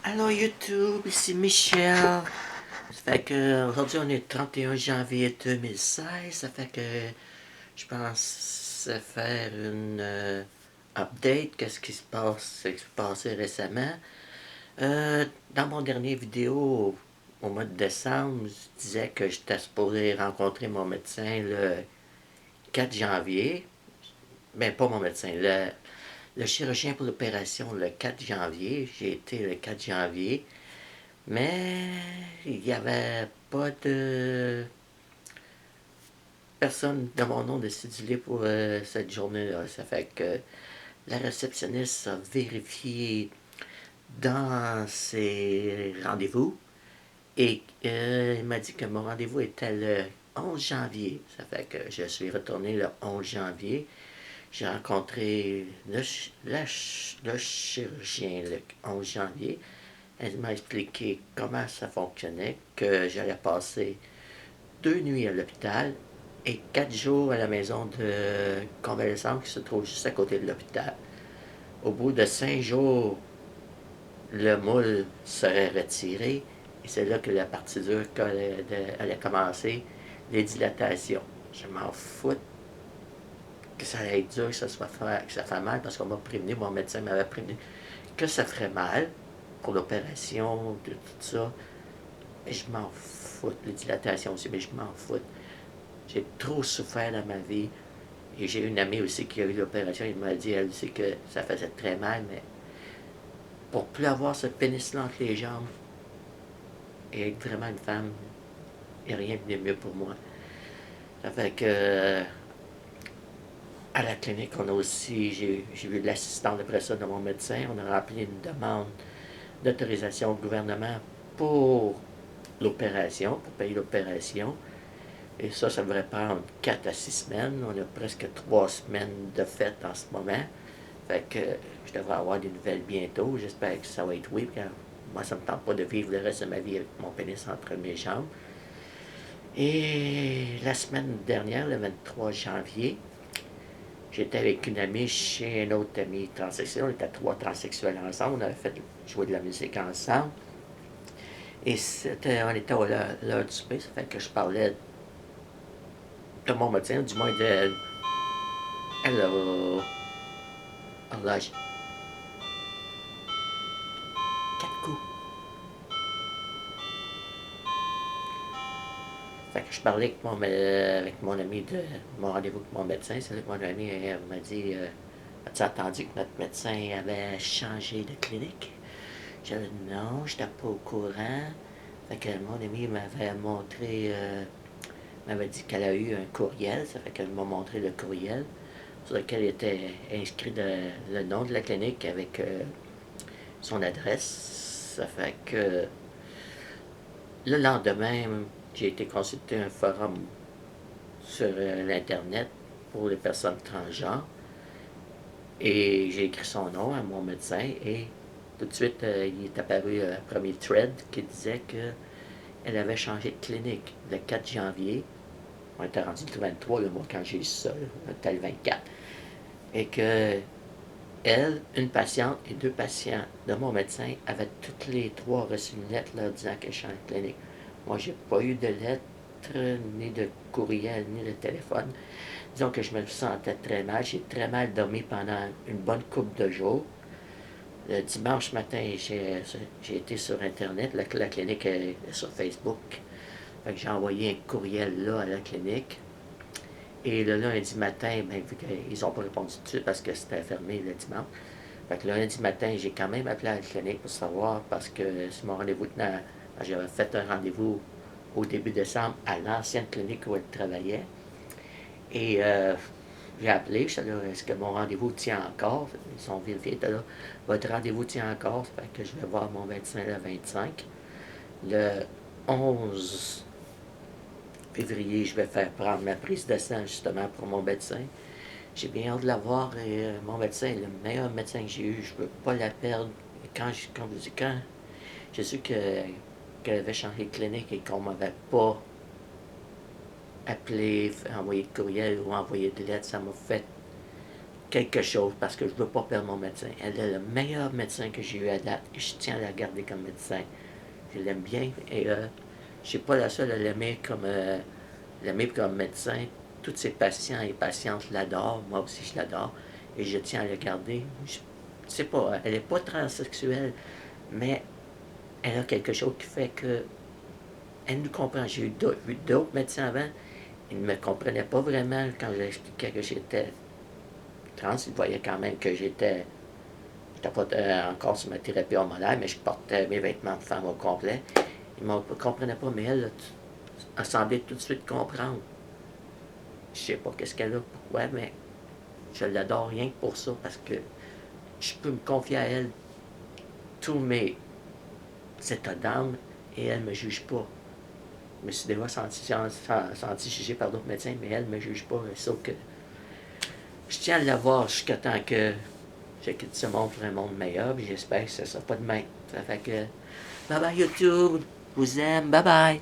Allô YouTube, ici Michel. Ça fait que aujourd'hui on est le 31 janvier 2016. Ça fait que je pense faire une update. Qu'est-ce qui se passe, ce qui s'est passé récemment. Dans mon dernier vidéo au mois de décembre, je disais que j'étais supposé rencontrer mon médecin le 4 janvier. Ben pas mon médecin, le chirurgien pour l'opération le 4 janvier. J'ai été le 4 janvier. Mais il n'y avait pas de personne de mon nom de cédulé pour cette journée-là. Ça fait que la réceptionniste a vérifié dans ses rendez-vous et il m'a dit que mon rendez-vous était le 11 janvier. Ça fait que je suis retourné le 11 janvier. J'ai rencontré le chirurgien le 11 janvier. Elle m'a expliqué comment ça fonctionnait, que j'allais passer 2 nuits à l'hôpital et 4 jours à la maison de convalescence qui se trouve juste à côté de l'hôpital. Au bout de 5 jours, le moule serait retiré et c'est là que la partie dure allait commencer, les dilatations. Je m'en fous que ça allait être dur, que ça fait mal parce qu'on m'a prévenu, mon médecin m'avait prévenu que ça ferait mal pour l'opération, de tout ça. Mais je m'en fous. Les dilatations aussi, mais je m'en fous. J'ai trop souffert dans ma vie. Et j'ai une amie aussi qui a eu l'opération. Elle m'a dit, elle aussi, que ça faisait très mal, mais pour plus avoir ce pénis-là entre les jambes et être vraiment une femme, il n'y a rien de mieux pour moi. Ça fait que à la clinique, on a aussi, j'ai vu l'assistante après ça de mon médecin. On a rempli une demande d'autorisation au gouvernement pour l'opération, pour payer l'opération. Et ça devrait prendre 4 à 6 semaines. On a presque 3 semaines de fête en ce moment. Fait que je devrais avoir des nouvelles bientôt. J'espère que ça va être oui, car moi, ça me tente pas de vivre le reste de ma vie avec mon pénis entre mes jambes. Et la semaine dernière, le 23 janvier, j'étais avec une amie chez un autre ami transsexuel. On était 3 transsexuels ensemble. On avait fait jouer de la musique ensemble. Et on était à l'heure du souper. Ça fait que je parlais de mon médecin, du moins de Hello. Allah, 4 coups. Fait que je parlais avec mon ami de mon rendez-vous avec mon médecin. C'est là que mon ami m'a dit as-tu entendu que notre médecin avait changé de clinique? J'ai dit non, je n'étais pas au courant. Fait que mon ami m'avait dit qu'elle a eu un courriel. Ça fait qu'elle m'a montré le courriel sur lequel était inscrit le nom de la clinique avec son adresse. Ça fait que le lendemain, j'ai été consulter un forum sur l'Internet pour les personnes transgenres et j'ai écrit son nom à mon médecin et tout de suite, il est apparu un premier thread qui disait qu'elle avait changé de clinique le 4 janvier. On était rendu le 23, le mois quand j'ai eu ça, on était le 24. Et que elle, une patiente et 2 patients de mon médecin avaient toutes les 3 reçu une lettre leur disant qu'elle change de clinique. Moi, j'ai pas eu de lettre, ni de courriel, ni de téléphone. Disons que je me sentais très mal. J'ai très mal dormi pendant une bonne couple de jours. Le dimanche matin, j'ai été sur Internet. La clinique est sur Facebook. Fait que j'ai envoyé un courriel là à la clinique. Et le lundi matin, ben, vu qu'ils n'ont pas répondu tout de suite parce que c'était fermé le dimanche. Fait que le lundi matin, j'ai quand même appelé à la clinique pour savoir parce que c'est mon rendez-vous tenant. J'avais fait un rendez-vous au début décembre à l'ancienne clinique où elle travaillait. Et j'ai appelé, je suis là, est-ce que mon rendez-vous tient encore? Ils sont vérifiés, là, votre rendez-vous tient encore, ça fait que je vais voir mon médecin le 25. Le 11 février, je vais faire prendre ma prise de sang justement pour mon médecin. J'ai bien hâte de la voir et mon médecin est le meilleur médecin que j'ai eu, je ne veux pas la perdre. Et quand j'ai su qu'elle avait changé de clinique et qu'on m'avait pas appelé, envoyé de courriel ou envoyé de lettre, ça m'a fait quelque chose parce que je veux pas perdre mon médecin. Elle est le meilleur médecin que j'ai eu à date et je tiens à la garder comme médecin. Je l'aime bien et je suis pas la seule à l'aimer comme médecin. Tous ses patients et patientes l'adorent, moi aussi je l'adore et je tiens à le garder. Je sais pas, elle est pas transsexuelle, mais elle a quelque chose qui fait que elle nous comprend. J'ai vu d'autres médecins avant, ils ne me comprenaient pas vraiment quand j'expliquais que j'étais trans. Ils voyaient quand même que j'étais pas encore sur ma thérapie hormonale, mais je portais mes vêtements de femme au complet. Ils ne me comprenaient pas, mais elle a semblé tout de suite comprendre. Je sais pas qu'est-ce qu'elle a, pourquoi, mais je l'adore rien que pour ça, parce que je peux me confier à elle tous mes états d'âme et elle ne me juge pas. Je me suis déjà senti jugé par d'autres médecins, mais elle ne me juge pas. Sauf que je tiens à l'avoir jusqu'à temps que je quitte ce monde pour un monde meilleur, puis j'espère que ça ne sera pas demain. Ça fait que, bye bye YouTube, je vous aime, bye bye.